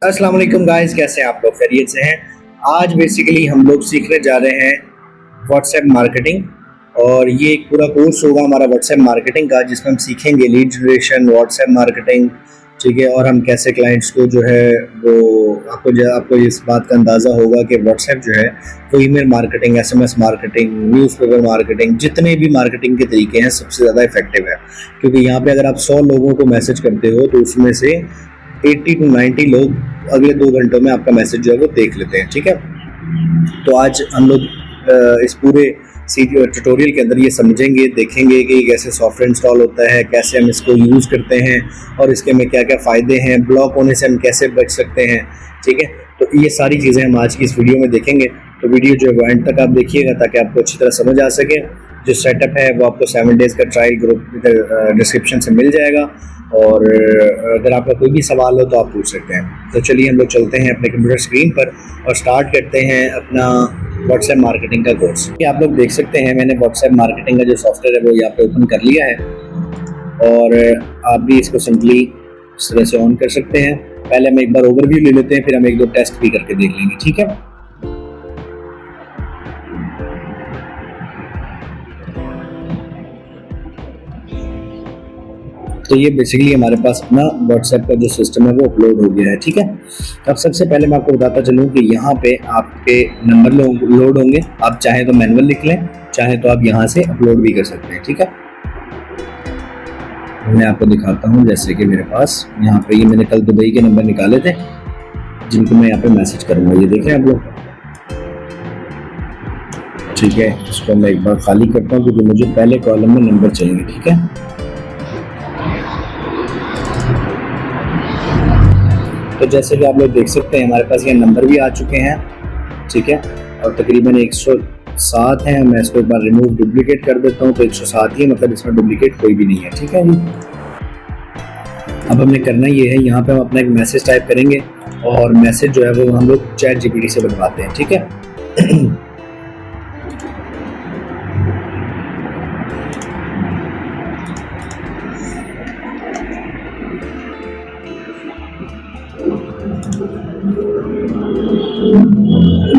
अस्सलाम वालेकुम गाइस, कैसे हैं आप लोग? खैरियत से हैं? आज बेसिकली हम लोग सीखने जा रहे हैं व्हाट्सएप मार्केटिंग। और ये एक पूरा कोर्स होगा हमारा व्हाट्सएप मार्केटिंग का, जिसमें हम सीखेंगे लीड जनरेशन, व्हाट्सएप मार्केटिंग, ठीक है। और हम कैसे क्लाइंट्स को जो है वो आपको इस बात का अंदाज़ा होगा कि व्हाट्सएप जो है वो email marketing, SMS marketing, newspaper marketing, जितने भी मार्केटिंग के तरीके हैं सबसे ज़्यादा इफेक्टिव है। क्योंकि यहाँ पे अगर आप 100 लोगों को मैसेज करते हो तो उसमें से 80 to 90 लोग अगले 2 घंटों में आपका मैसेज जो है वो देख लेते हैं, ठीक है। तो आज हम लोग इस पूरे ट्यूटोरियल के अंदर ये समझेंगे, देखेंगे कि कैसे सॉफ्टवेयर इंस्टॉल होता है, कैसे हम इसको यूज़ करते हैं और इसके में क्या क्या फ़ायदे हैं, ब्लॉक होने से हम कैसे बच सकते हैं, ठीक है। तो ये सारी चीज़ें हम आज की इस वीडियो में देखेंगे। तो वीडियो जो है एंड तक आप देखिएगा ताकि आपको अच्छी तरह समझ आ सके। जो सेटअप है वो आपको 7 डेज़ का ट्रायल ग्रुप डिस्क्रिप्शन से मिल जाएगा। और अगर आपका कोई भी सवाल हो तो आप पूछ सकते हैं। तो चलिए हम लोग चलते हैं अपने कंप्यूटर स्क्रीन पर और स्टार्ट करते हैं अपना व्हाट्सएप मार्केटिंग का कोर्स। ये आप लोग देख सकते हैं, मैंने व्हाट्सएप मार्केटिंग का जो सॉफ्टवेयर है वो यहाँ पे ओपन कर लिया है। और आप भी इसको सिंपली इस तरह से ऑन कर सकते हैं। पहले हम एक बार ओवरव्यू ले लेते हैं, फिर हम एक दो टेस्ट भी करके देख लेंगे, ठीक है। तो ये बेसिकली हमारे पास अपना व्हाट्सएप का जो सिस्टम है वो अपलोड हो गया है, ठीक है। अब सबसे पहले मैं आपको बताता चलूँ कि यहाँ पे आपके नंबर लोड होंगे। आप चाहें तो मैनुअल लिख लें, चाहें तो आप यहाँ से अपलोड भी कर सकते हैं, ठीक है। मैं आपको दिखाता हूँ, जैसे कि मेरे पास यहाँ पे ये मैंने कल दुबई के नंबर निकाले थे जिनको मैं यहाँ पे मैसेज करूँगा। ये देखें आप लोग, ठीक है। इसको मैं एक बार खाली करता हूँ क्योंकि मुझे पहले कॉलम में नंबर चाहिए, ठीक है। तो जैसे कि आप लोग देख सकते हैं हमारे पास ये नंबर भी आ चुके हैं, ठीक है। और तकरीबन 107 हैं। मैं इसको एक बार रिमूव डुप्लीकेट कर देता हूँ तो 107 ही है, मतलब इसमें डुप्लीकेट कोई भी नहीं है, ठीक है जी। अब हमें करना ये है, यहाँ पे हम अपना एक मैसेज टाइप करेंगे और मैसेज जो है वो हम लोग चैट जीपीटी से बनवाते हैं, ठीक है।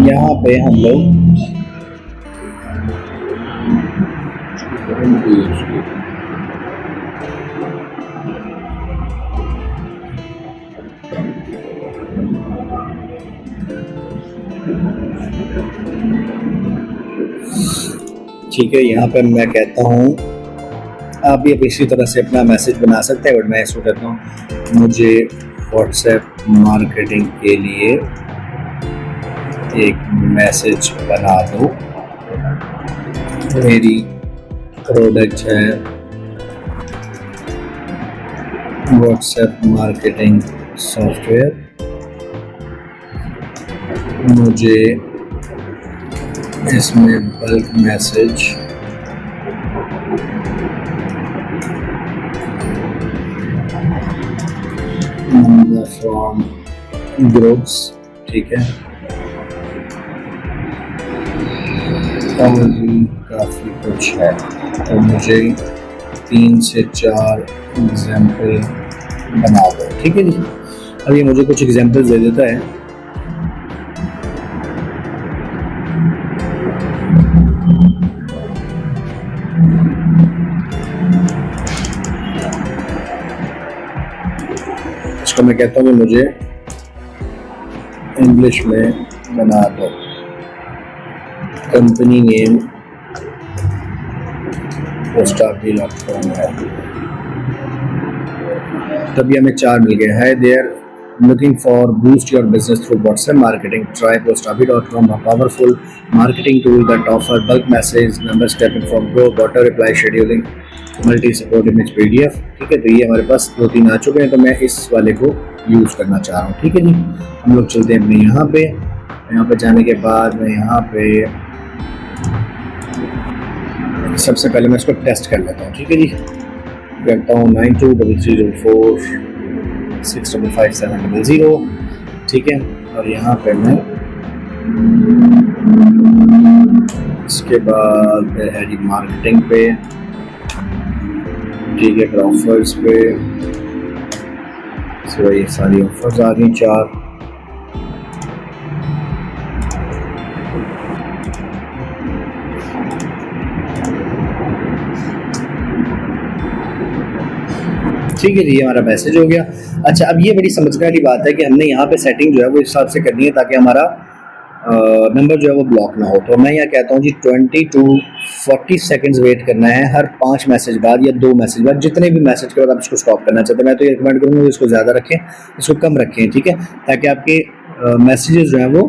यहाँ पे हम लोग ठीक है, यहाँ पे मैं कहता हूँ आप भी अब इसी तरह से अपना मैसेज बना सकते हैं। बट मैं इसको कहता हूँ मुझे व्हाट्सएप मार्केटिंग के लिए एक मैसेज बना दो, मेरी प्रोडक्ट है व्हाट्सएप मार्केटिंग सॉफ्टवेयर, मुझे इसमें बल्क मैसेज फ्रॉम ग्रुप्स, ठीक है। और भी काफ़ी कुछ है, तो मुझे 3 से 4 एग्जाम्पल बना दो, ठीक है जी। अब ये मुझे कुछ एग्जाम्पल दे देता है। इसको मैं कहता हूँ कि मुझे इंग्लिश में बना दो, कंपनी नेम postapi.com है। तभी हमें 4 मिल गए। है there looking for boost your business through WhatsApp marketing, try postapi.com, a powerful marketing tool that offer bulk message, number stepping from group, auto reply scheduling, multi support image PDF, ठीक है। तो ये हमारे पास 2-3 आ चुके हैं, तो मैं इस वाले को यूज़ करना चाह रहा हूँ, ठीक है जी। हम लोग चलते हैं अपने यहाँ पे जाने के बाद मैं यहाँ पे सबसे पहले मैं इसको टेस्ट कर लेता हूँ, ठीक है जी। करता हूँ 923304 655 ठीक है। और यहाँ पे मैं इसके बाद है जी मार्केटिंग पे, ठीक है, ऑफर्स पे। सो ये सारी ऑफर्स आ गई 4। ठीक है जी, ये हमारा मैसेज हो गया। अच्छा, अब ये बड़ी समझने वाली बात है कि हमने यहाँ पे सेटिंग जो है वो इस हिसाब से करनी है ताकि हमारा नंबर जो है वो ब्लॉक ना हो। तो मैं यहाँ कहता हूँ जी 20 to 40 सेकंड्स वेट करना है हर 5 मैसेज बाद या 2 मैसेज बाद, जितने भी मैसेज के बाद आप इसको स्टॉप करना चाहते हैं। मैं तो ये रिकमेंड करूँगा इसको ज़्यादा रखें, इसको कम रखें, ठीक है, ताकि आपके मैसेजेस जो हैं वो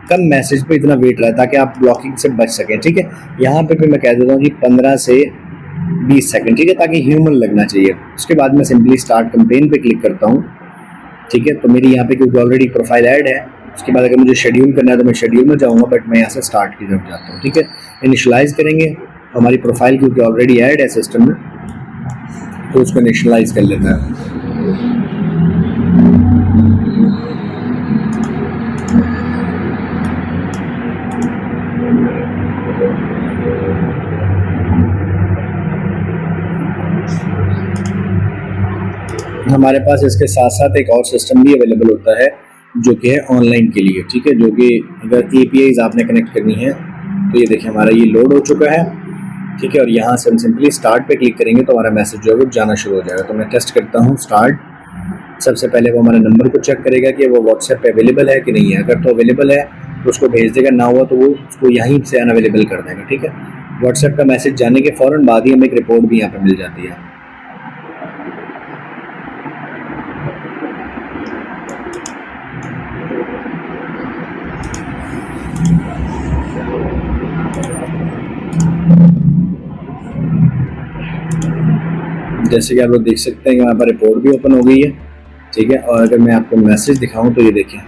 कम मैसेज पे इतना वेट रहे ताकि आप ब्लॉकिंग से बच सकें, ठीक है। यहाँ पे मैं कह देता हूँ जी 15 से 20 सेकंड, ठीक है, ताकि ह्यूमन लगना चाहिए। उसके बाद मैं सिंपली स्टार्ट कैंपेन पे क्लिक करता हूँ, ठीक है। तो मेरी यहाँ पे क्योंकि ऑलरेडी प्रोफाइल ऐड है, उसके बाद अगर मुझे शेड्यूल करना है तो मैं शेड्यूल में जाऊँगा, बट मैं यहाँ से स्टार्ट की तरफ जाता हूँ, ठीक है। इनिशलाइज करेंगे, हमारी प्रोफाइल क्योंकि ऑलरेडी ऐड है सिस्टम में तो उसको इनिशलाइज कर लेता है। हमारे पास इसके साथ साथ एक और सिस्टम भी अवेलेबल होता है जो कि है ऑनलाइन के लिए, ठीक है, जो कि अगर APIs आपने कनेक्ट करनी है तो ये देखिए हमारा ये लोड हो चुका है, ठीक है। और यहाँ से हम सिंपली स्टार्ट पे क्लिक करेंगे तो हमारा मैसेज जो है वो जाना शुरू हो जाएगा। तो मैं टेस्ट करता हूँ स्टार्ट। सबसे पहले वो हमारे नंबर को चेक करेगा कि वो व्हाट्सएप पे अवेलेबल है कि नहीं है। अगर तो अवेलेबल है तो उसको भेज देगा, ना हुआ तो वो उसको यहीं से अनअवेलेबल कर देगा, ठीक है। व्हाट्सएप का मैसेज जाने के फ़ौरन बाद ही हमें एक रिपोर्ट भी यहाँ पर मिल जाती है। जैसे कि आप लोग देख सकते हैं यहाँ पर रिपोर्ट भी ओपन हो गई है, ठीक है। और अगर मैं आपको मैसेज दिखाऊं तो ये देखिए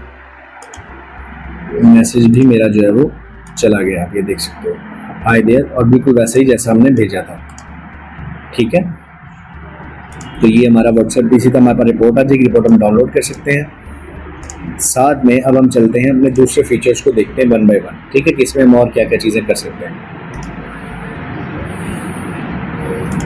मैसेज भी मेरा जो है वो चला गया, आप ये देख सकते हो, हाय देयर, और बिल्कुल वैसे ही जैसा हमने भेजा था, ठीक है। तो ये हमारा व्हाट्सएप भी, इसी तरह हमारे पास रिपोर्ट आ जाएगी, रिपोर्ट हम डाउनलोड कर सकते हैं। साथ में अब हम चलते हैं अपने दूसरे फीचर्स को देखते हैं 1 by 1, ठीक है, कि इसमें हम और क्या क्या चीज़ें कर सकते हैं।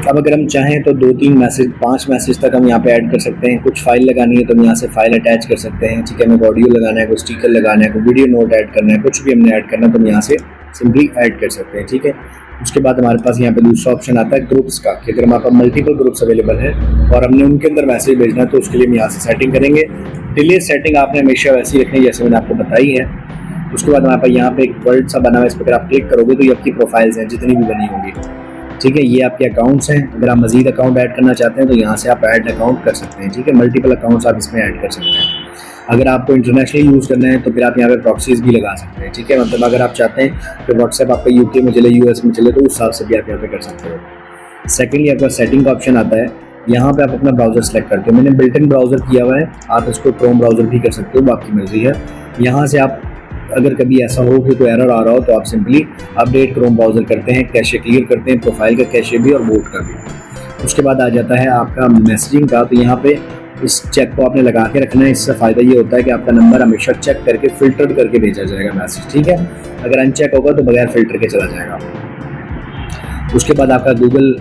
अब अगर हम चाहें तो 2-3 मैसेज 5 मैसेज तक हम यहाँ पे ऐड कर सकते हैं। कुछ फाइल लगानी है तो हम यहाँ से फाइल अटैच कर सकते हैं, ठीक है। हमें ऑडियो लगाना है, कोई स्टिकर लगाना है, कोई वीडियो नोट ऐड करना है, कुछ भी हमने ऐड करना है तो हम यहाँ से सिंपली ऐड कर सकते हैं, ठीक है। उसके बाद हमारे पास यहाँ पे दूसरा ऑप्शन आता है ग्रुप्स का, कि अगर हमारे पास मल्टीपल ग्रुप्स अवेलेबल है और हमने उनके अंदर मैसेज भेजना है तो उसके लिए हम यहाँ से सेटिंग करेंगे। डिले सेटिंग आपने हमेशा वैसी रखनी है जैसे मैंने आपको बताई है। उसके बाद हमारे पास यहाँ पे एक वर्ड सा बना हुआ है, इस पर अगर आप क्लिक करोगे तो ये आपकी प्रोफाइल्स हैं जितनी भी बनी होंगी, ठीक है। ये आपके अकाउंट्स हैं, अगर आप मजीद अकाउंट ऐड करना चाहते हैं तो यहाँ से आप ऐड अकाउंट कर सकते हैं, ठीक है। मल्टीपल अकाउंट्स आप इसमें ऐड कर सकते हैं। अगर आपको इंटरनेशनली यूज़ करना है तो फिर आप यहाँ पे प्रॉक्सीज भी लगा सकते हैं, ठीक है। मतलब अगर आप चाहते हैं कि व्हाट्सएप आपका UK में चले, US में चले, तो उस हिसाब से भी आप यहाँ पे कर सकते हो। सेकेंडली आपका सेटिंग का ऑप्शन आता है, यहाँ पे आप अपना ब्राउज़र सेलेक्ट करते हो। मैंने बिल्ट इन ब्राउज़र किया हुआ है, आप इसको क्रोम ब्राउज़र भी कर सकते हो, बाकी मर्जी है। यहाँ से आप अगर कभी ऐसा हो कि कोई एरर आ रहा हो तो आप सिंपली अपडेट क्रोम ब्राउज़र करते हैं, कैशे क्लियर करते हैं, प्रोफाइल का कैशे भी और बोट का भी। उसके बाद आ जाता है आपका मैसेजिंग का, तो यहाँ पे इस चेक को आपने लगा के रखना है। इससे फ़ायदा ये होता है कि आपका नंबर हमेशा चेक करके फ़िल्टर करके भेजा जाएगा मैसेज, ठीक है। अगर अनचेक होगा तो बगैर फ़िल्टर के चला जाएगा। उसके बाद आपका गूगल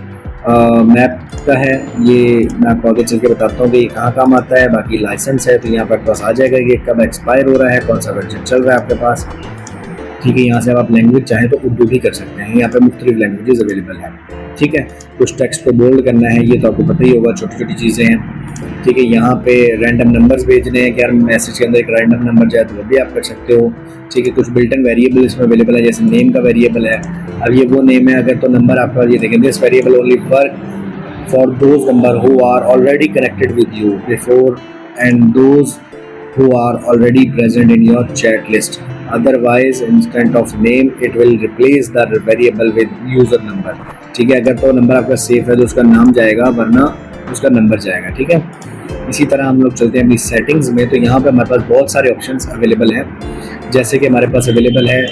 मैप का है, ये मैं आपको आगे चल के बताता हूँ कि ये कहाँ काम आता है। बाकी लाइसेंस है तो यहाँ पर पास आ जाएगा कि कब एक्सपायर हो रहा है, कौन सा वर्जन चल रहा है आपके पास, ठीक है। यहाँ से आप लैंग्वेज चाहें तो उर्दू भी कर सकते हैं, यहाँ पे मुख्तलिफ लैंग्वेजेस अवेलेबल हैं, ठीक है। कुछ टेक्स्ट को बोल्ड करना है, ये तो आपको पता ही होगा, छोटी छोटी चीज़ें हैं, ठीक है। यहाँ पे रैंडम नंबर्स भेजने हैं कि यार मैसेज के अंदर एक रैंडम नंबर जाए तो वो भी आप कर सकते हो, ठीक है। कुछ बिल्ट इन वेरिएबल इसमें अवेलेबल है, जैसे नेम का वेरिएबल है। अब ये वो नेम है, अगर तो नंबर आपका ये देखें, this variable only work for those number who are already connected with you before and those who are already present in your chat list. Otherwise, instead of name, it will replace the variable with user number. ठीक है, अगर तो number आपका safe है तो उसका नाम जाएगा, वरना उसका नंबर जाएगा, ठीक है। इसी तरह हम लोग चलते हैं अपनी सेटिंग्स में, तो यहाँ पे हमारे पास बहुत सारे ऑप्शंस अवेलेबल हैं। जैसे कि हमारे पास अवेलेबल है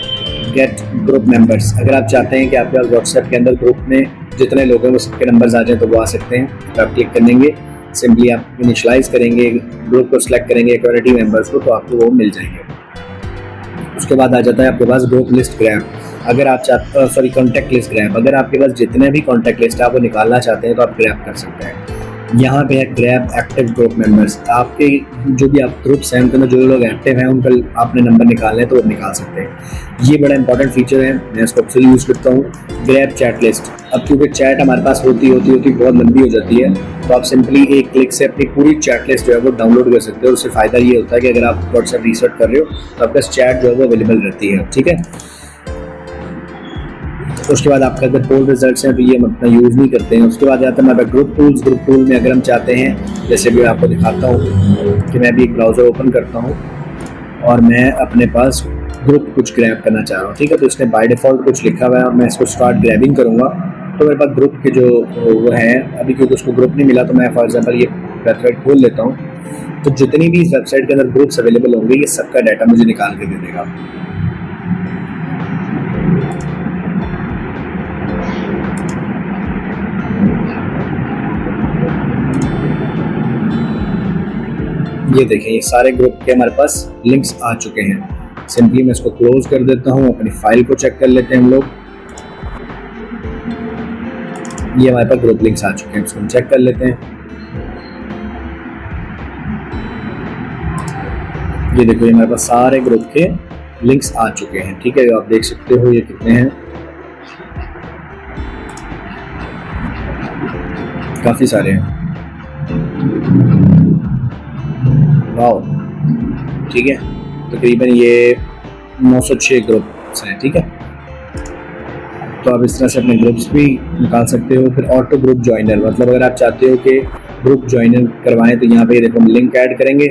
गेट ग्रुप मेंबर्स। अगर आप चाहते हैं कि आपके पास व्हाट्सएप के अंदर ग्रुप में जितने लोग हैं वो सबके नंबर्स आ जाए तो वो आ सकते हैं। तो आप क्लिक कर देंगे, सिंपली आप इनिशलाइज करेंगे, ग्रुप को सिलेक्ट करेंगे, एक्टिविटी मेंबर्स को, तो आपको वो मिल जाएंगे। उसके बाद आ जाता है आपके पास ग्रुप लिस्ट ग्रैब। अगर आप कॉन्टैक्ट लिस्ट ग्रैब, अगर आपके पास जितने भी कॉन्टैक्ट लिस्ट आप वो निकालना चाहते हैं तो आप ग्रैब कर सकते हैं। यहाँ पे है ग्रैब एक्टिव ग्रुप मेंबर्स। आपके जो भी आप ग्रुप्स हैं उनके अंदर जो लोग एक्टिव हैं उनका आपने नंबर निकालना है तो वो निकाल सकते हैं। ये बड़ा इंपॉर्टेंट फीचर है, मैं इसको अक्सर यूज़ करता हूँ। Grab chat list. अब क्योंकि चैट हमारे पास होती बहुत लंबी हो जाती है, तो आप सिंपली एक क्लिक से अपनी पूरी चैट लिस्ट जो है वो डाउनलोड कर सकते हो। उससे फ़ायदा ये होता है कि अगर आप व्हाट्सएप रिसर्च कर रहे हो तो आपका चैट जो है वो अवेलेबल रहती है। ठीक है, उसके बाद आपका अगर पोल रिजल्ट्स हैं तो ये हम अपना यूज़ नहीं करते हैं। उसके बाद आता है हमारा ग्रुप टूल्स। ग्रुप टूल में अगर हम चाहते हैं, जैसे भी आपको दिखाता हूँ कि मैं भी एक ब्राउज़र ओपन करता हूँ और मैं अपने पास ग्रुप कुछ ग्रैब करना चाह रहा हूँ। ठीक है, तो इसने बाय डिफ़ॉल्ट कुछ लिखा हुआ है, मैं इसको स्टार्ट ग्रैबिंग करूँगा तो मेरे पास ग्रुप के जो वो हैं, अभी क्योंकि उसको ग्रुप नहीं मिला तो मैं फॉर एग्जाम्पल ये वेबसाइट खोल लेता हूँ। तो जितनी भी इस वेबसाइट के अंदर ग्रुप्स अवेलेबल होंगे ये सबका डाटा मुझे निकाल के दे देगा। ये देखें, ये सारे ग्रुप के हमारे पास लिंक्स आ चुके हैं। सिंपली मैं इसको क्लोज कर देता हूँ, अपनी फाइल को चेक कर लेते हैं हम लोग। ये हमारे पास ग्रुप लिंक्स आ चुके हैं, इसको हम चेक कर लेते हैं। ये देखो, ये हमारे पास सारे ग्रुप के लिंक्स आ चुके हैं। ठीक है, आप देख सकते हो ये कितने हैं, काफ़ी सारे हैं। वाओ, ठीक है, तकरीबन ये 906 ग्रुप्स हैं। ठीक है, तो आप इस तरह से अपने ग्रुप्स भी निकाल सकते हो। फिर ऑटो ग्रुप ज्वाइनर, मतलब अगर आप चाहते हो कि ग्रुप ज्वाइनर करवाएं तो यहाँ पे देखो हम लिंक ऐड करेंगे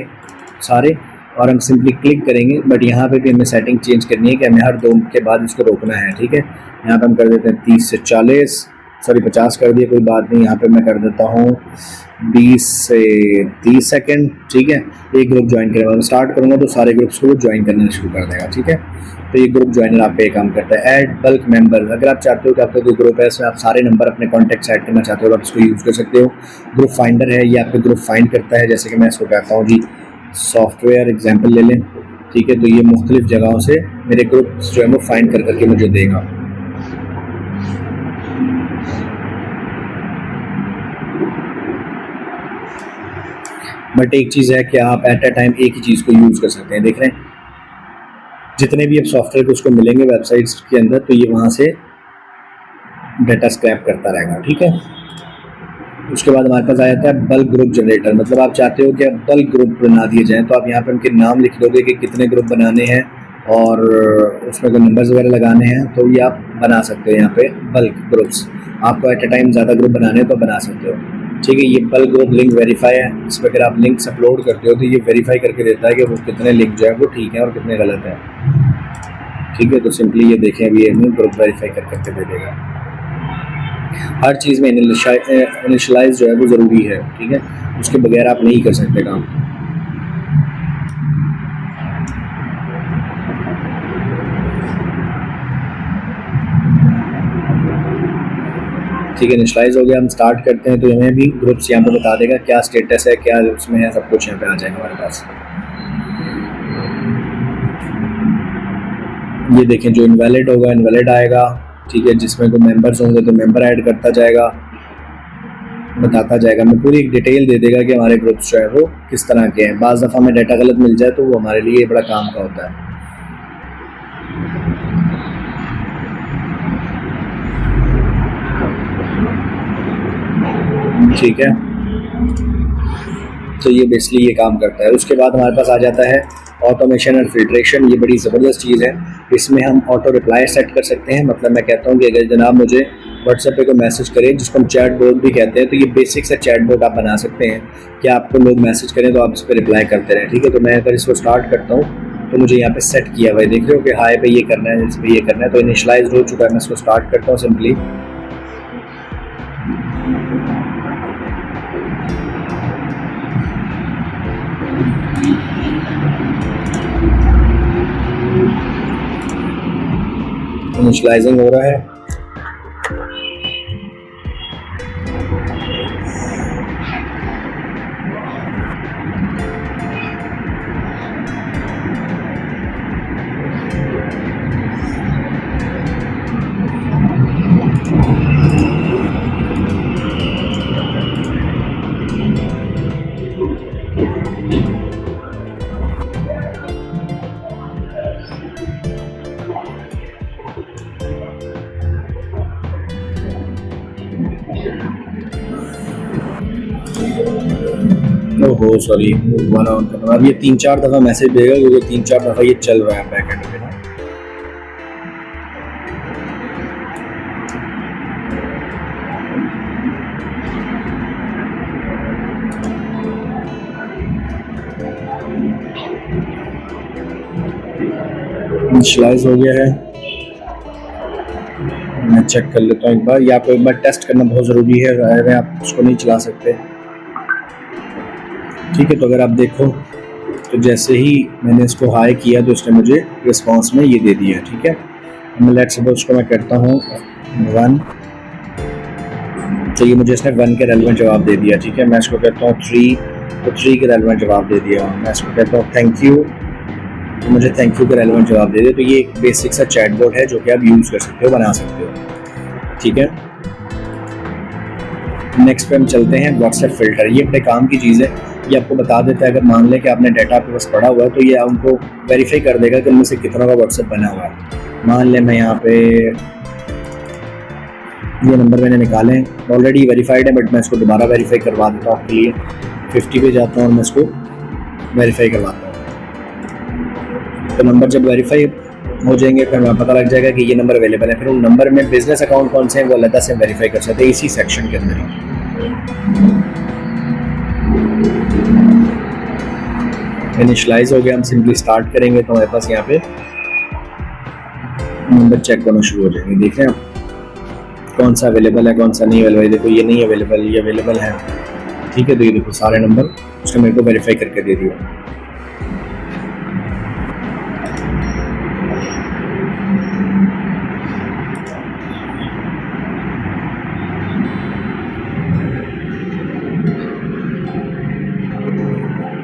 सारे और हम सिंपली क्लिक करेंगे। बट यहाँ पे भी हमें सेटिंग चेंज करनी है कि हमें हर 2 के बाद इसको रोकना है। ठीक है, यहाँ पे हम कर देते हैं 30 से 40, सॉरी 50 कर दिया, कोई बात नहीं। यहाँ पे मैं कर देता हूँ 20 से 30 सेकंड। ठीक है, एक ग्रुप ज्वाइन करेगा, मैं स्टार्ट करूँगा तो सारे ग्रुप्स को ज्वाइन करना शुरू कर देगा। ठीक है, तो ये ग्रुप ज्वाइनर आप पे ये काम करता है। ऐड बल्क मेंबर, अगर आप चाहते हो कि आपका कोई ग्रुप है इसमें आप सारे नंबर अपने कॉन्टैक्ट ऐड करना चाहते हो तो आप इसको यूज़ कर सकते हो। ग्रुप फाइंडर है, ये आपके ग्रुप फाइंड करता है। जैसे कि मैं इसको कहता हूँ जी सॉफ्टवेयर एग्जाम्पल ले लें। ठीक है, तो ये मुख्तलिफ जगहों से मेरे ग्रुप्स जो है वो फाइंड कर करके मुझे देगा। बट एक चीज़ है कि आप एट अ टाइम एक ही चीज़ को यूज़ कर सकते हैं। देख रहे हैं, जितने भी अब सॉफ्टवेयर उसको मिलेंगे वेबसाइट्स के अंदर तो ये वहाँ से डाटा स्क्रैप करता रहेगा। ठीक है, उसके बाद हमारे पास आ जाता है बल्क ग्रुप जनरेटर, मतलब आप चाहते हो कि अब बल्क ग्रुप बना दिए जाएँ तो आप यहाँ पे उनके नाम लिख दोगे कि कितने ग्रुप बनाने हैं और उसमें कोई नंबर्स वगैरह लगाने हैं तो ये आप बना सकते हो। यहाँ पे बल्क ग्रुप्स, आपको एट अ टाइम ज़्यादा ग्रुप बनाने हैं तो बना सकते हो। ठीक है, ये बल्क ग्रुप लिंक वेरीफाई है, इस पर अगर आप लिंक्स अपलोड करते हो तो ये वेरीफाई करके देता है कि वो कितने लिंक जो है वो ठीक है और कितने गलत है। ठीक है, तो सिंपली ये देखें, अभी हमें ग्रुप वेरीफाई करके दे देगा। हर चीज़ में इनिशियलाइज जो है वो ज़रूरी है। ठीक है, उसके बगैर आप नहीं कर सकते काम। ठीक है, इनिशियलाइज हो गया, हम स्टार्ट करते हैं तो हमें भी ग्रुप्स यहाँ पे बता देगा क्या स्टेटस है, क्या उसमें है, सब कुछ यहाँ पे आ जाएगा हमारे पास। ये देखें, जो इनवैलिड होगा इनवैलिड आएगा। ठीक है, जिसमें कोई मेंबर्स होंगे तो मेंबर ऐड करता जाएगा, बताता जाएगा, हमें पूरी एक डिटेल दे देगा कि हमारे ग्रुप्स जो है वो किस तरह के हैं। बाज़ दफ़ा हमें डाटा गलत मिल जाए तो वो हमारे लिए बड़ा काम का होता है। ठीक है, तो ये बेसिकली ये काम करता है। उसके बाद हमारे पास आ जाता है ऑटोमेशन एंड फिल्ट्रेशन। ये बड़ी ज़बरदस्त चीज़ है, इसमें हम ऑटो रिप्लाई सेट कर सकते हैं। मतलब मैं कहता हूँ कि अगर जनाब मुझे व्हाट्सएप पे कोई मैसेज करें जिसको हम चैट बोर्ड भी कहते हैं, तो ये बेसिक सा चैट बोर्ड आप बना सकते हैं कि आपको लोग मैसेज करें तो आप इस पर रिप्लाई करते रहें। ठीक है, तो मैं अगर इसको स्टार्ट करता हूँ तो मुझे यहाँ पे सेट किया हुआ है, देख रहे हो कि हाई पे ये करना है, इस पर ये करना है, तो इनिशियलाइज हो चुका है। मैं इसको स्टार्ट करता हूँ सिंपली। इनिशियलाइजिंग हो रहा है। ओहो सॉरी, वन ऑन करना। अब ये 3-4 दफ़ा मैसेज देगा क्योंकि 3-4 दफ़ा ये चल रहा है बैक एंड पे ना। इनिशियलाइज हो गया है, मैं चेक कर लेता हूँ एक बार। ये आपको एक बार टेस्ट करना बहुत ज़रूरी है, अगर आप उसको नहीं चला सकते। ठीक है, तो अगर आप देखो तो जैसे ही मैंने इसको हाई किया तो इसने मुझे रिस्पांस में ये दे दिया। ठीक है, मैं लेट्स सपोज उसको मैं करता हूँ 1, तो ये मुझे इसने 1 के रेलेवेंट जवाब दे दिया। ठीक है, मैं इसको कहता हूँ 3, तो 3 के रेलेवेंट जवाब दे दिया। मैं इसको कहता हूँ थैंक यू, तो मुझे थैंक यू के रेलेवेंट जवाब दे दिया। तो ये एक बेसिक सा चैटबॉट है जो कि आप यूज़ कर सकते हो, बना सकते हो। ठीक है, नेक्स्ट पे हम चलते हैं व्हाट्सएप फ़िल्टर। ये बड़े काम की चीज़ है, ये आपको बता देता है अगर मान लें कि आपने डाटा आपके पास पड़ा हुआ है तो ये उनको वेरीफाई कर देगा कि उनमें से कितना का व्हाट्सएप बना हुआ है। मान लें मैं यहाँ पे ये नंबर मैंने निकाले हैं, ऑलरेडी वेरीफाइड है, बट मैं इसको दोबारा वेरीफाई करवा देता हूँ आपके लिए। 50 पे जाता हूँ और मैं इसको वेरीफाई करवाता हूँ। तो नंबर जब वेरीफाई हो जाएंगे फिर हमें पता लग जाएगा कि ये नंबर अवेलेबल है। फिर उन नंबर में बिजनेस अकाउंट कौन से हैं वो अलग से वेरीफाई कर सकते हैं इसी सेक्शन के अंदर ही। इनिशियलाइज हो गया, हम सिंपली स्टार्ट करेंगे तो हमारे पास यहाँ पे नंबर चेक होना शुरू हो जाएंगे। देख रहे हैं आप कौन सा अवेलेबल है कौन सा नहीं अवेलेबल है। देखो ये नहीं अवेलेबल, ये अवेलेबल है। ठीक है, तो ये देखो सारे नंबर उसने मेरे को वेरीफाई करके दे दिया।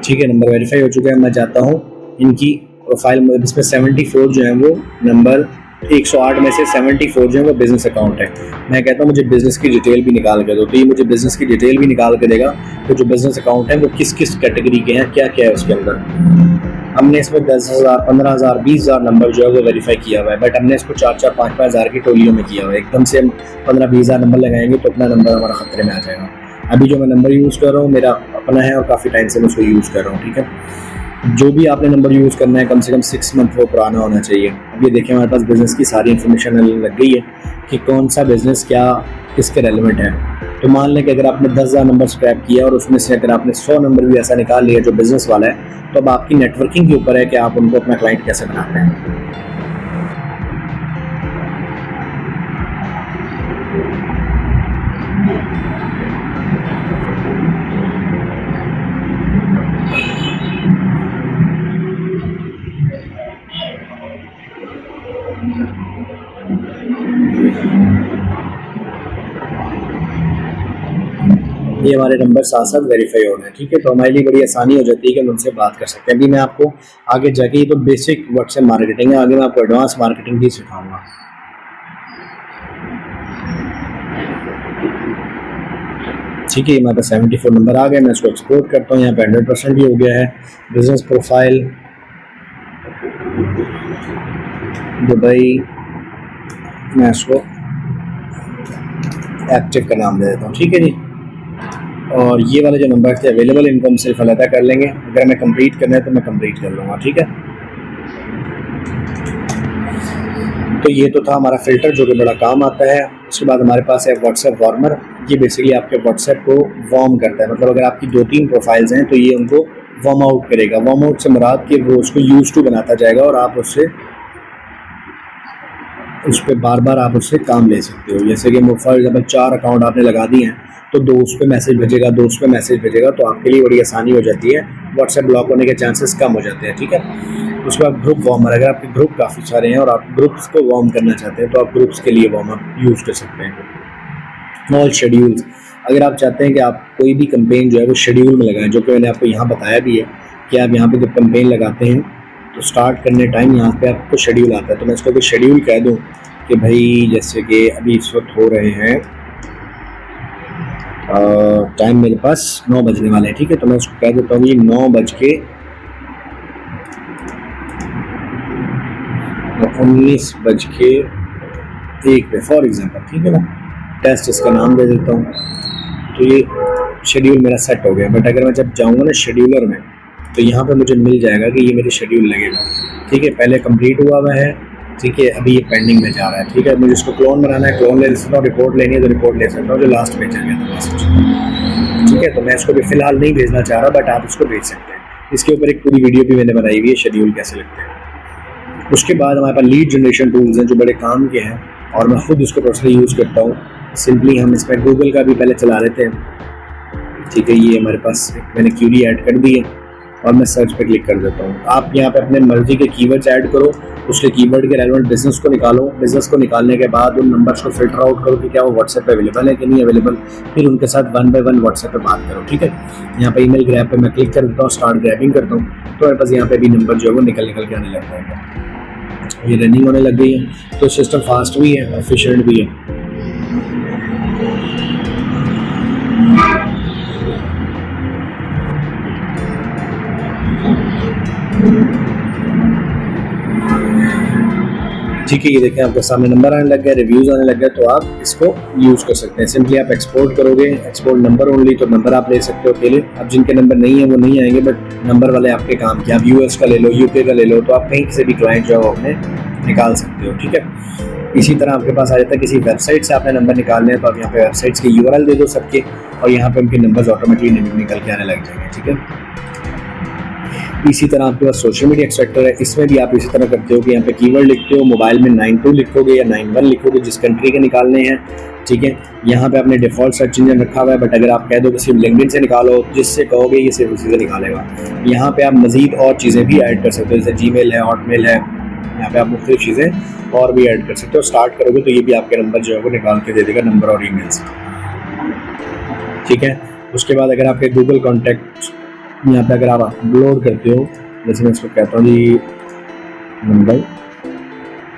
ठीक है, नंबर वेरीफाई हो चुका है। मैं जाता हूँ इनकी प्रोफाइल में, इसमें 74 जो है वो नंबर 108 में से 74 जो है वो बिज़नेस अकाउंट है। मैं कहता हूँ मुझे बिज़नेस की डिटेल भी निकाल के दो, तो ये मुझे बिज़नेस की डिटेल भी निकाल के देगा तो जो बिज़नेस अकाउंट है वो किस किस कैटेगरी के हैं, क्या क्या है उसके अंदर। हमने इसमें 10,000, 15,000, 20,000 नंबर जो है वो वेरीफाई किया हुआ है, बट हमने इसको 4-4, 5-5 हज़ार की टोलियों में किया हुआ है। एकदम से हम 15-20 हज़ार नंबर लगाएंगे तो अपना नंबर हमारा ख़तरे में आ जाएगा। अभी जो मैं नंबर यूज़ कर रहा हूँ मेरा अपना है और काफ़ी टाइम से मैं उसको यूज़ कर रहा हूँ। ठीक है, जो भी आपने नंबर यूज़ करना है कम से कम 6 मंथ वो पुराना होना चाहिए। अब ये देखिए हमारे पास बिज़नेस की सारी इन्फॉर्मेशन लग गई है कि कौन सा बिज़नेस क्या किसके रेलेवेंट है। तो मान लें कि अगर आपने 10,000 नंबर स्क्रैप किया और उसमें से अगर आपने 100 नंबर भी ऐसा निकाल लिया जो बिज़नेस वाला है, तो अब आपकी नेटवर्किंग के ऊपर है कि आप उनको अपना क्लाइंट कैसे बनाते हैं। ये हमारे नंबर साथ साथ वेरीफाई हो रहे हैं। ठीक है, तो हमारे लिए बड़ी आसानी हो जाती है कि हम उनसे बात कर सकते हैं। अभी मैं आपको आगे जाके, ये तो बेसिक व्हाट्सएप मार्केटिंग है, आगे मैं आपको एडवांस मार्केटिंग भी सिखाऊंगा। ठीक है, हमारे पास 74 नंबर आ गए। मैं इसको एक्सपोर्ट करता हूँ, यहाँ पे 100% भी हो गया है। बिजनेस प्रोफाइल दुबई, मैं इसको एक्टिव का नाम दे देता हूँ। ठीक है जी, और ये वाले जो नंबर थे अवेलेबल, इनको हम सिर्फ अलग कर लेंगे। अगर हमें कंप्लीट करना है तो मैं कंप्लीट कर लूँगा। ठीक है, तो ये तो था हमारा फ़िल्टर जो कि बड़ा काम आता है। उसके बाद हमारे पास है व्हाट्सएप वार्मर। ये बेसिकली आपके व्हाट्सएप को वार्म करता है, मतलब अगर आपकी 2-3 प्रोफाइल्स हैं तो ये उनको वार्म आउट करेगा। वार्म आउट से मुराद कि वो उसको यूज़ टू बनाता जाएगा और आप उससे उस पर बार बार आप उससे काम ले सकते हो। जैसे कि फॉर एग्जाम्पल 4 अकाउंट आपने लगा दिए हैं तो 2 उस पर मैसेज भेजेगा, 2 उस पर मैसेज भेजेगा, तो आपके लिए बड़ी आसानी हो जाती है। व्हाट्सएप ब्लॉक होने के चांसेस कम हो जाते हैं। ठीक है, उसके बाद ग्रुप वार्मर, अगर आपके ग्रुप काफ़ी सारे हैं और आप ग्रुप्स को वार्म करना चाहते हैं तो आप ग्रुप्स के लिए वार्मर यूज़ कर सकते हैं। ऑल शेड्यूल्स, अगर आप चाहते हैं कि आप कोई भी कंपेन जो है वो शेड्यूल में लगाएं, जो कि मैंने आपको यहाँ बताया भी है कि आप यहाँ पे जब कंपेन लगाते हैं तो स्टार्ट करने टाइम यहाँ पे आपको शेड्यूल आता है। तो मैं इसको कोई शेड्यूल कह दूँ कि भाई जैसे कि अभी इस वक्त हो रहे हैं टाइम मेरे पास 9 बजने वाले हैं। ठीक है, तो मैं उसको कह देता हूँ ये 9:19 पे फॉर एग्जांपल। ठीक है ना, टेस्ट इसका नाम दे देता हूँ। तो ये शेड्यूल मेरा सेट हो गया। बट अगर मैं जब जाऊँगा ना शेड्यूलर में, तो यहाँ पे मुझे मिल जाएगा कि ये मेरे शेड्यूल लगेगा। ठीक है, पहले कंप्लीट हुआ हुआ है, ठीक है, अभी ये पेंडिंग में जा रहा है। ठीक है, मुझे इसको क्लोन बनाना है, क्लोन ले सकता हूँ, रिपोर्ट लेनी है तो रिपोर्ट ले सकता हूँ, जो लास्ट में चल गया था मैसेज। ठीक है, तो मैं इसको भी फिलहाल नहीं भेजना चाह रहा, बट आप इसको भेज सकते हैं। इसके ऊपर एक पूरी वीडियो भी मैंने बनाई हुई है, शेड्यूल कैसे लगते हैं। उसके बाद हमारे पास लीड जनरेशन टूल्स हैं जो बड़े काम के हैं, और मैं खुद इसको पर्सनली यूज़ करता हूँ। सिंपली हम इसमें गूगल का भी पहले चला लेते हैं। ठीक है, ये हमारे पास मैंने क्यूरी ऐड कर दी है और मैं सर्च पे क्लिक कर देता हूँ। आप यहाँ पे अपने मर्जी के कीवर्ड्स ऐड करो, उसके कीवर्ड के रेलेवेंट बिजनेस को निकालो। बिजनेस को निकालने के बाद उन नंबर्स को फिल्टर आउट करो कि क्या वो व्हाट्सएप पे अवेलेबल है कि नहीं अवेलेबल, फिर उनके साथ 1 बाय 1 व्हाट्सएप पे बात करो। ठीक है, यहाँ पे ईमेल ग्रैब पे मैं क्लिक कर देता हूँ, स्टार्ट ग्रैबिंग करता हूँ, तो मेरे पास यहाँ पे भी नंबर जो है वो निकल के आने लग जाएगा। ये रनिंग होने लग गई है, तो सिस्टम फास्ट भी है, एफिशिएंट भी है। ठीक है, ये देखें आपके सामने नंबर आने लग गया, रिव्यूज आने लग गए, तो आप इसको यूज़ कर सकते हैं। सिंपली आप एक्सपोर्ट करोगे, एक्सपोर्ट नंबर ओनली, तो नंबर आप ले सकते हो अकेले। अब जिनके नंबर नहीं है वो नहीं आएंगे, बट नंबर वाले आपके काम के, आप यूएस का ले लो, यूके का ले लो, तो आप कहीं से भी क्लाइंट जो है वो अपने निकाल सकते हो। ठीक है, इसी तरह आपके पास आ जाता है किसी वेबसाइट से आपने नंबर निकालने हैं, तो आप यहाँ पे वेबसाइट्स के यूआरएल दे दो सबके, और यहाँ पे उनके नंबर्स ऑटोमेटिकली निकल के आने लग जाएंगे। ठीक है, इसी तरह आपके पास सोशल मीडिया एक्सट्रैक्टर है, इसमें भी आप इसी तरह करते हो कि यहाँ पे कीवर्ड लिखते हो, मोबाइल में 92 लिखोगे या 91 लिखोगे, जिस कंट्री के निकालने हैं। ठीक है, यहाँ पे आपने डिफॉल्ट सर्च इंजन रखा हुआ है, बट अगर आप कह दो कि सिर्फ लिंक्डइन से निकालो, जिससे कहोगे ये सिर्फ उसी से निकालेगा। यहाँ पे आप मजीद और चीज़ें भी ऐड कर सकते हो, जैसे जीमेल है, हॉटमेल है, यहाँ पे आप मुख्तलिफ चीज़ें और भी ऐड कर सकते हो। स्टार्ट करोगे तो ये भी आपके नंबर जो है वो निकाल के दे देगा, नंबर और ईमेल से। ठीक है, उसके बाद अगर आपके गूगल कॉन्टैक्ट यहाँ पे अगर आप अपलोड करते हो, जैसे मैं इसको कहता हूँ जी नंबर,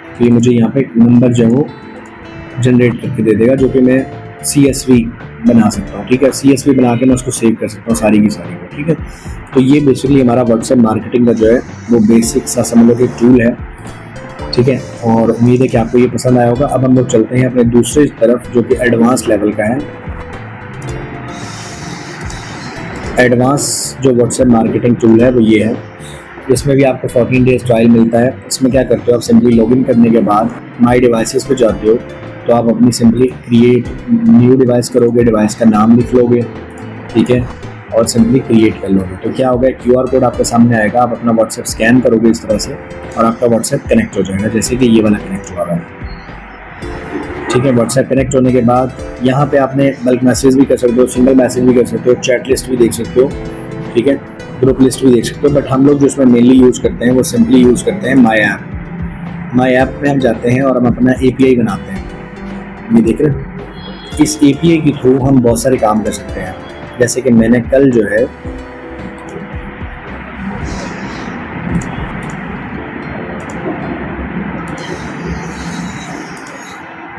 तो ये मुझे यहाँ पे नंबर जो है वो जनरेट करके दे देगा, जो कि मैं CSV बना सकता हूँ। ठीक है, CSV बना के मैं उसको सेव कर सकता हूँ सारी की सारी को। ठीक है, तो ये बेसिकली हमारा व्हाट्सएप मार्केटिंग का जो है वो बेसिक सा समझ लो कि टूल है। ठीक है, और उम्मीद है कि आपको ये पसंद आया होगा। अब हम लोग चलते हैं अपने दूसरी तरफ, जो कि एडवांस लेवल का है। एडवांस जो व्हाट्सएप मार्केटिंग टूल है वो ये है। इसमें भी आपको 14 डेज ट्रायल मिलता है। इसमें क्या करते हो आप, सिंपली लॉगिन करने के बाद माई डिवाइसेस पे जाते हो, तो आप अपनी सिंपली क्रिएट न्यू डिवाइस करोगे, डिवाइस का नाम लिख लोगे, ठीक है, और सिंपली क्रिएट कर लोगे। तो क्या होगा, QR कोड आपके सामने आएगा, आप अपना व्हाट्सएप स्कैन करोगे इस तरह से, और आपका व्हाट्सएप कनेक्ट हो जाएगा, जैसे कि ये वाला कनेक्ट हुआ है। ठीक है, व्हाट्सएप कनेक्ट होने के बाद यहाँ पे आपने बल्क मैसेज भी कर सकते हो, सिंगल मैसेज भी कर सकते हो, चैट लिस्ट भी देख सकते हो, ठीक है, ग्रुप लिस्ट भी देख सकते हो। बट हम लोग जो इसमें मेनली यूज़ करते हैं वो सिंपली यूज़ करते हैं माई ऐप। माई ऐप में हम जाते हैं और हम अपना API बनाते हैं। ये देख रहे हैं, इस API के थ्रू हम बहुत सारे काम कर सकते हैं। जैसे कि मैंने कल जो है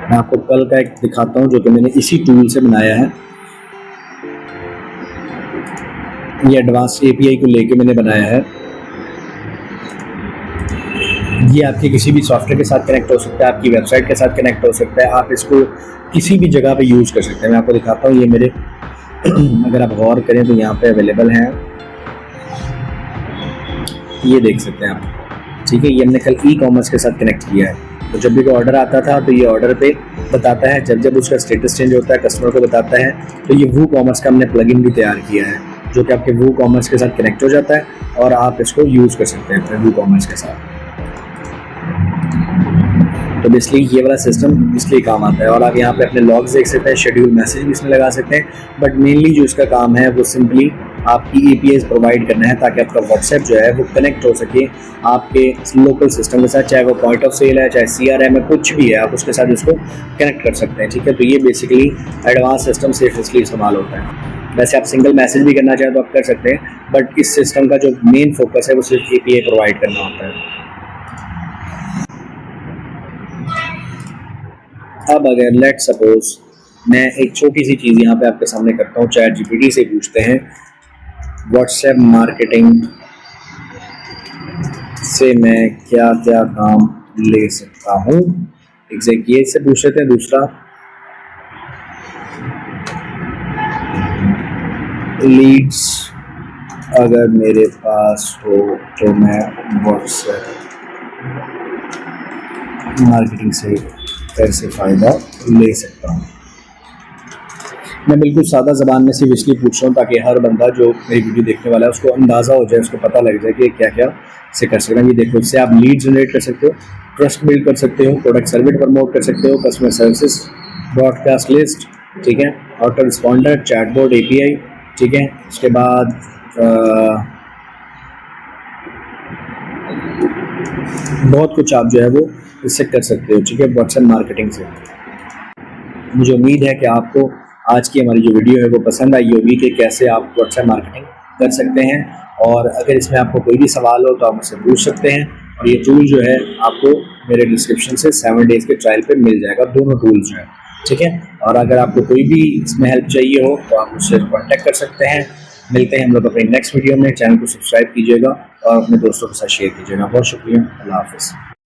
मैं आपको कल का एक दिखाता हूँ जो कि मैंने इसी टूल से बनाया है। ये एडवांस API को लेके मैंने बनाया है। ये आपके किसी भी सॉफ्टवेयर के साथ कनेक्ट हो सकता है, आपकी वेबसाइट के साथ कनेक्ट हो सकता है, आप इसको किसी भी जगह पे यूज़ कर सकते हैं। मैं आपको दिखाता हूँ, ये मेरे अगर आप गौर करें तो यहाँ पे अवेलेबल हैं, ये देख सकते हैं आप। ठीक है, ये हमने कल E-कॉमर्स के साथ कनेक्ट किया है। तो जब भी कोई ऑर्डर आता था तो ये ऑर्डर पे बताता है, जब जब उसका स्टेटस चेंज होता है कस्टमर को बताता है। तो ये WooCommerce का हमने प्लगइन भी तैयार किया है, जो कि आपके WooCommerce के साथ कनेक्ट हो जाता है और आप इसको यूज़ कर सकते हैं अपने WooCommerce के साथ। तो बेसिकली ये वाला सिस्टम इसलिए काम आता है। और आप यहाँ पे अपने लॉग्स देख सकते हैं, शेड्यूल मैसेज भी इसमें लगा सकते हैं। बट मेनली जो इसका काम है वो सिंपली आपकी APIs प्रोवाइड करना है, ताकि आपका व्हाट्सएप जो है वो कनेक्ट हो सके आपके लोकल सिस्टम के साथ, चाहे वो पॉइंट ऑफ सेल है, चाहे CRM है, कुछ भी है, आप उसके साथ इसको कनेक्ट कर सकते हैं। ठीक है, तो ये बेसिकली एडवांस सिस्टम सिर्फ इसलिए इस्तेमाल होता है। वैसे आप सिंगल मैसेज भी करना चाहें तो आप कर सकते हैं, बट इस सिस्टम का जो मेन फोकस है वो सिर्फ API प्रोवाइड करना होता है। अब अगर लेट सपोज मैं एक छोटी सी चीज़ यहाँ पे आपके सामने करता हूँ, ChatGPT से पूछते हैं व्हाट्सएप मार्केटिंग से मैं क्या क्या काम ले सकता हूँ, एग्जैक्ट ये से पूछ लेते हैं। दूसरा, लीड्स अगर मेरे पास हो तो मैं व्हाट्सएप मार्केटिंग से कैसे फ़ायदा ले सकता हूँ। मैं बिल्कुल सादा ज़बान में सिर्फ इसलिए पूछ रहा हूँ ताकि हर बंदा जो मेरी वीडियो देखने वाला है उसको अंदाज़ा हो जाए, उसको पता लग जाए कि क्या क्या से कर सकते हैं। ये देखो, इससे आप लीड जनरेट कर सकते हो, ट्रस्ट बिल्ड कर सकते हो, प्रोडक्ट सर्विस प्रमोट कर सकते हो, कस्टमर सर्विसेज, ब्रॉडकास्ट लिस्ट, ठीक है, ऑटो रिस्पॉन्डर, चैटबॉट, API, ठीक है। उसके बाद बहुत कुछ आप जो है वो इससे कर सकते हो, ठीक है, व्हाट्सएप मार्केटिंग से। मुझे उम्मीद है कि आपको आज की हमारी जो वीडियो है वो पसंद आई होगी कि कैसे आप व्हाट्सएप मार्केटिंग कर सकते हैं। और अगर इसमें आपको कोई भी सवाल हो तो आप मुझसे पूछ सकते हैं। और ये टूल जो है आपको मेरे डिस्क्रिप्शन से 7 डेज़ के ट्रायल पे मिल जाएगा, दोनों टूल जो है, ठीक है। और अगर आपको कोई भी इसमें हेल्प चाहिए हो तो आप मुझसे कॉन्टैक्ट कर सकते हैं। मिलते हैं हम लोग अपनी नेक्स्ट वीडियो में। चैनल को सब्सक्राइब कीजिएगा और अपने दोस्तों के साथ शेयर कीजिएगा। बहुत शुक्रिया, अल्लाह हाफ़िज़।